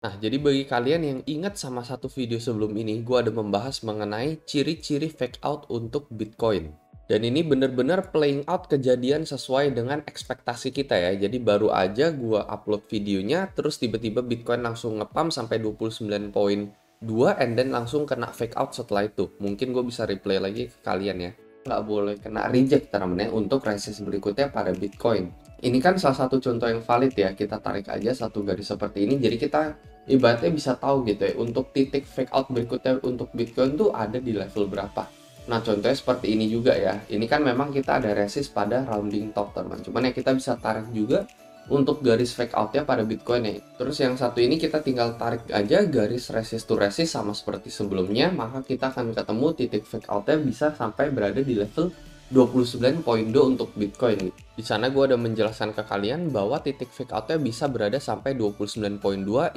Nah, jadi bagi kalian yang ingat sama satu video sebelum ini, gue ada membahas mengenai ciri-ciri fake out untuk Bitcoin. Dan ini bener-bener playing out kejadian sesuai dengan ekspektasi kita ya. Jadi baru aja gue upload videonya, terus tiba-tiba Bitcoin langsung ngepam sampai 29,2 and then langsung kena fake out setelah itu. Mungkin gue bisa replay lagi ke kalian ya. Nggak boleh kena reject termnya untuk resist berikutnya pada Bitcoin. Ini kan salah satu contoh yang valid ya. Kita tarik aja satu garis seperti ini. Jadi kita ibaratnya bisa tahu gitu ya, untuk titik fake out berikutnya untuk Bitcoin tuh ada di level berapa. Nah, contohnya seperti ini juga ya. Ini kan memang kita ada resist pada rounding top teman. Cuman ya kita bisa tarik juga untuk garis fake outnya pada Bitcoin ya. Terus yang satu ini kita tinggal tarik aja garis resist to resist sama seperti sebelumnya, maka kita akan ketemu titik fake outnya bisa sampai berada di level 29,2 untuk Bitcoin. Di sana gue udah menjelaskan ke kalian bahwa titik fake outnya bisa berada sampai 29,2,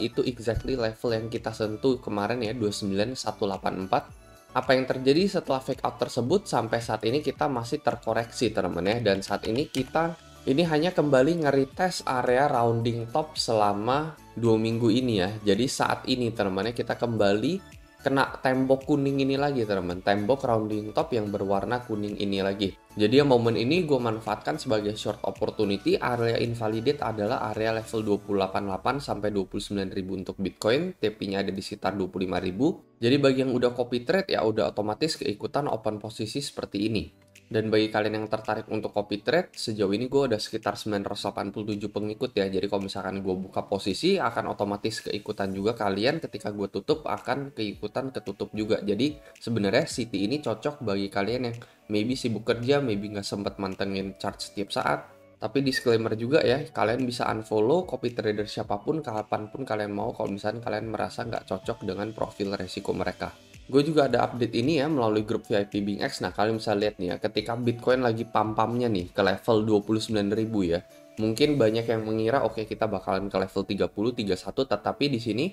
itu exactly level yang kita sentuh kemarin ya, 29,184. Apa yang terjadi setelah fake out tersebut sampai saat ini kita masih terkoreksi teman ya, dan saat ini kita ini hanya kembali nge-retest area rounding top selama 2 minggu ini ya. Jadi saat ini teman-teman kita kembali kena tembok kuning ini lagi teman, tembok rounding top yang berwarna kuning ini lagi. Jadi yang momen ini gue manfaatkan sebagai short opportunity. Area invalidate adalah area level 28.8 sampai 29.000 untuk Bitcoin, TP-nya ada di sekitar 25.000. Jadi bagi yang udah copy trade ya udah otomatis keikutan open posisi seperti ini. Dan bagi kalian yang tertarik untuk copy trade, sejauh ini gue udah sekitar 987 pengikut ya. Jadi kalau misalkan gue buka posisi, akan otomatis keikutan juga kalian. Ketika gue tutup, akan keikutan ketutup juga. Jadi sebenarnya City ini cocok bagi kalian yang maybe sibuk kerja, maybe nggak sempat mantengin chart setiap saat. Tapi disclaimer juga ya, kalian bisa unfollow copy trader siapapun, kapanpun kalian mau, kalau misalkan kalian merasa nggak cocok dengan profil resiko mereka. Gue juga ada update ini ya melalui grup VIP BingX. Nah, kalian bisa lihat nih ya, ketika Bitcoin lagi pam-pamnya nih ke level 29.000 ya. Mungkin banyak yang mengira oke kita bakalan ke level 30, 31, tetapi di sini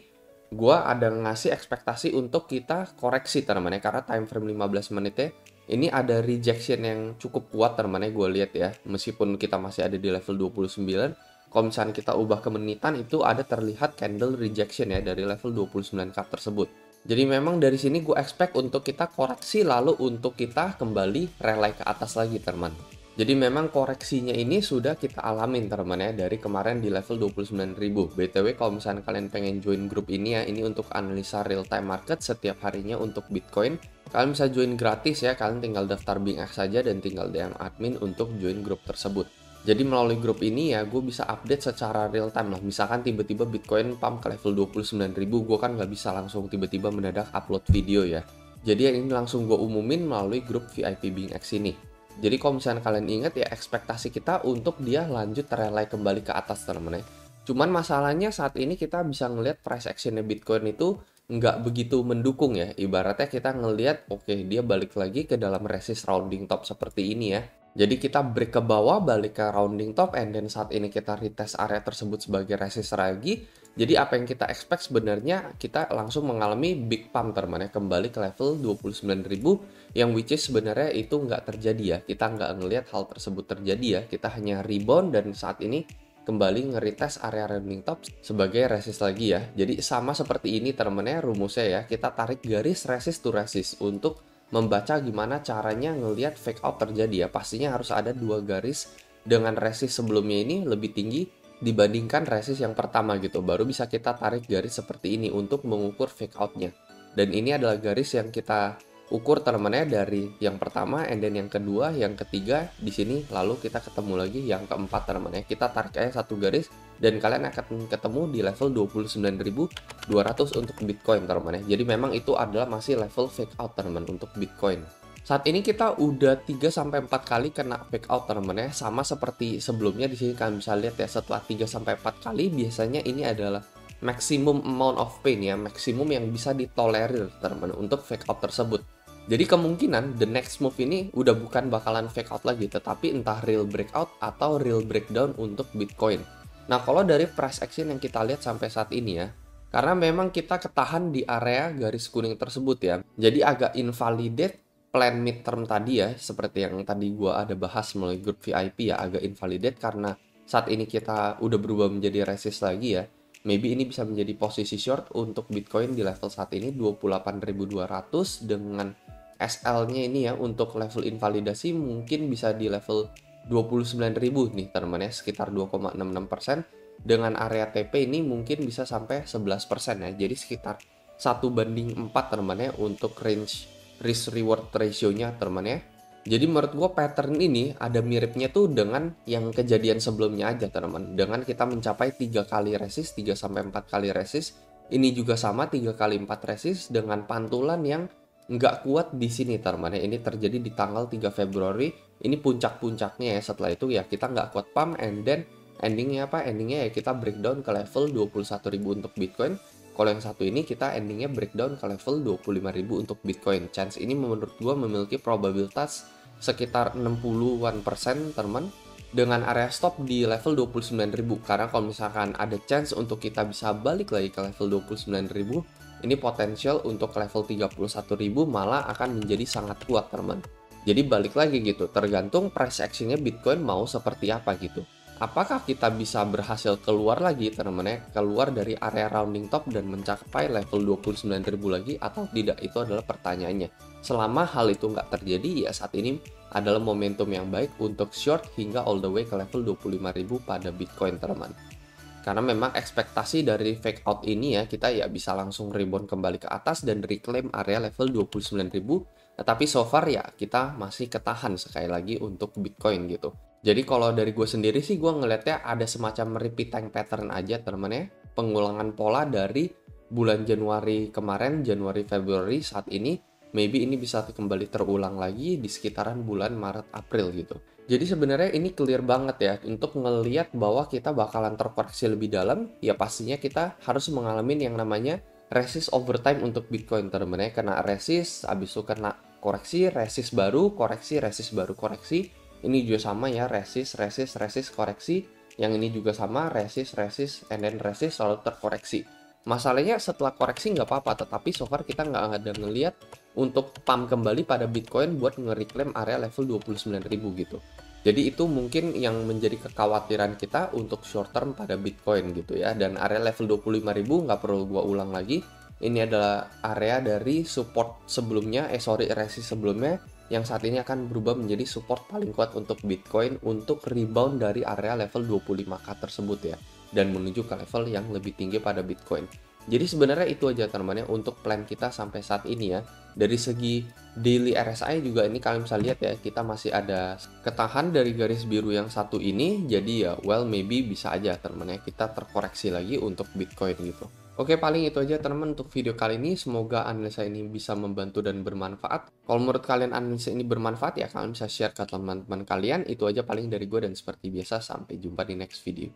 gue ada ngasih ekspektasi untuk kita koreksi teman-teman ya, karena time frame 15 menitnya ini ada rejection yang cukup kuat teman-teman ya, gue lihat ya. Meskipun kita masih ada di level 29, kalau misalnya kita ubah ke menitan itu ada terlihat candle rejection ya dari level 29 cup tersebut. Jadi memang dari sini gue expect untuk kita koreksi lalu untuk kita kembali relay ke atas lagi teman. Jadi memang koreksinya ini sudah kita alamin teman ya dari kemarin di level 29.000. BTW kalau misalnya kalian pengen join grup ini ya, ini untuk analisa real time market setiap harinya untuk Bitcoin. Kalian bisa join gratis ya, kalian tinggal daftar BingX saja dan tinggal DM admin untuk join grup tersebut. Jadi melalui grup ini ya gue bisa update secara real time lah. Misalkan tiba-tiba Bitcoin pump ke level 29.000, gue kan nggak bisa langsung tiba-tiba mendadak upload video ya. Jadi ini langsung gue umumin melalui grup VIP BingX ini. Jadi kalau misalnya kalian ingat ya, ekspektasi kita untuk dia lanjut relay kembali ke atas teman-teman ya. Cuman masalahnya saat ini kita bisa ngelihat price actionnya Bitcoin itu nggak begitu mendukung ya. Ibaratnya kita ngelihat oke dia balik lagi ke dalam resist rounding top seperti ini ya. Jadi kita break ke bawah, balik ke rounding top, and then saat ini kita retest area tersebut sebagai resist lagi. Jadi apa yang kita expect sebenarnya kita langsung mengalami big pump teman ya, kembali ke level 29.000 yang which is sebenarnya itu nggak terjadi ya. Kita nggak ngelihat hal tersebut terjadi ya. Kita hanya rebound dan saat ini kembali nge-retest area rounding top sebagai resist lagi ya. Jadi sama seperti ini teman-teman rumusnya ya. Kita tarik garis resist to resist untuk membaca gimana caranya ngelihat fake out terjadi ya. Pastinya harus ada dua garis dengan resist sebelumnya ini lebih tinggi dibandingkan resist yang pertama gitu. Baru bisa kita tarik garis seperti ini untuk mengukur fake outnya. Dan ini adalah garis yang kita ukur teman-teman dari yang pertama, and then yang kedua, yang ketiga di sini, lalu kita ketemu lagi yang keempat teman-teman ya. Kita tarik aja satu garis dan kalian akan ketemu di level 29.200 untuk Bitcoin teman-teman ya. Jadi memang itu adalah masih level fake out teman-teman untuk Bitcoin. Saat ini kita udah 3-4 kali kena fake out teman-teman ya. Sama seperti sebelumnya di sini kalian bisa lihat ya, setelah 3-4 kali biasanya ini adalah maximum amount of pain ya, maksimum yang bisa ditolerir teman-teman untuk fake out tersebut. Jadi kemungkinan the next move ini udah bukan bakalan fake out lagi, tetapi entah real breakout atau real breakdown untuk Bitcoin. Nah, kalau dari price action yang kita lihat sampai saat ini ya, karena memang kita ketahan di area garis kuning tersebut ya, jadi agak invalidate plan midterm tadi ya, seperti yang tadi gua ada bahas melalui grup VIP ya, agak invalidate karena saat ini kita udah berubah menjadi resist lagi ya. maybe ini bisa menjadi posisi short untuk Bitcoin di level saat ini 28.200 dengan SL-nya ini ya untuk level invalidasi mungkin bisa di level 29.000 nih teman-teman ya, sekitar 2,66%. Dengan area TP ini mungkin bisa sampai 11% ya. Jadi sekitar 1:4 teman-teman ya untuk range risk reward ratio-nya teman-teman ya. Jadi menurut gue pattern ini ada miripnya tuh dengan yang kejadian sebelumnya aja teman-teman. Dengan kita mencapai 3 kali resist, 3 sampai 4 kali resist. Ini juga sama 3 kali 4 resist dengan pantulan yang nggak kuat di sini teman-teman ya. Ini terjadi di tanggal 3 Februari. Ini puncak-puncaknya ya. Setelah itu ya kita nggak kuat pump and then endingnya apa? Endingnya ya kita breakdown ke level 21.000 untuk Bitcoin. Kalau yang satu ini kita endingnya breakdown ke level 25.000 untuk Bitcoin. Chance ini menurut gua memiliki probabilitas sekitar 60-an% teman, dengan area stop di level 29.000. Karena kalau misalkan ada chance untuk kita bisa balik lagi ke level 29.000, ini potensial untuk level 31.000 malah akan menjadi sangat kuat teman. Jadi balik lagi gitu, tergantung price actionnya Bitcoin mau seperti apa gitu. Apakah kita bisa berhasil keluar lagi teman-teman ya, keluar dari area rounding top dan mencapai level 29.000 lagi atau tidak, itu adalah pertanyaannya. Selama hal itu nggak terjadi ya saat ini adalah momentum yang baik untuk short hingga all the way ke level 25.000 pada Bitcoin teman-teman. Karena memang ekspektasi dari fake out ini ya kita ya bisa langsung rebound kembali ke atas dan reclaim area level 29.000. Tetapi so far ya kita masih ketahan sekali lagi untuk Bitcoin gitu. Jadi kalau dari gue sendiri sih gue ngelihatnya ada semacam repeat time pattern aja teman-teman ya. Pengulangan pola dari bulan Januari kemarin, Januari Februari saat ini. Maybe ini bisa kembali terulang lagi di sekitaran bulan Maret April gitu. Jadi sebenarnya ini clear banget ya untuk ngelihat bahwa kita bakalan terkoreksi lebih dalam. Ya pastinya kita harus mengalami yang namanya resist overtime untuk Bitcoin teman-teman ya. Kena resist, habis itu kena koreksi, resist baru, koreksi, resist baru, koreksi. Ini juga sama ya, resist, resist, resist, koreksi. Yang ini juga sama, resist, resist, and then resist, selalu terkoreksi. Masalahnya setelah koreksi nggak apa-apa, tetapi so far kita nggak ada ngelihat untuk pump kembali pada Bitcoin buat nge-reclaim area level 29.000 gitu. Jadi itu mungkin yang menjadi kekhawatiran kita untuk short term pada Bitcoin gitu ya. Dan area level 25.000 nggak perlu gua ulang lagi. Ini adalah area dari support sebelumnya, resist sebelumnya, yang saat ini akan berubah menjadi support paling kuat untuk Bitcoin untuk rebound dari area level 25k tersebut ya, dan menuju ke level yang lebih tinggi pada Bitcoin. Jadi sebenarnya itu aja teman-teman ya untuk plan kita sampai saat ini ya. Dari segi daily RSI juga ini kalian bisa lihat ya, kita masih ada ketahan dari garis biru yang satu ini. Jadi ya well maybe bisa aja teman-teman ya kita terkoreksi lagi untuk Bitcoin gitu. Oke, paling itu aja teman-teman untuk video kali ini. Semoga analisa ini bisa membantu dan bermanfaat. Kalau menurut kalian analisa ini bermanfaat ya kalian bisa share ke teman-teman kalian. Itu aja paling dari gue dan seperti biasa sampai jumpa di next video.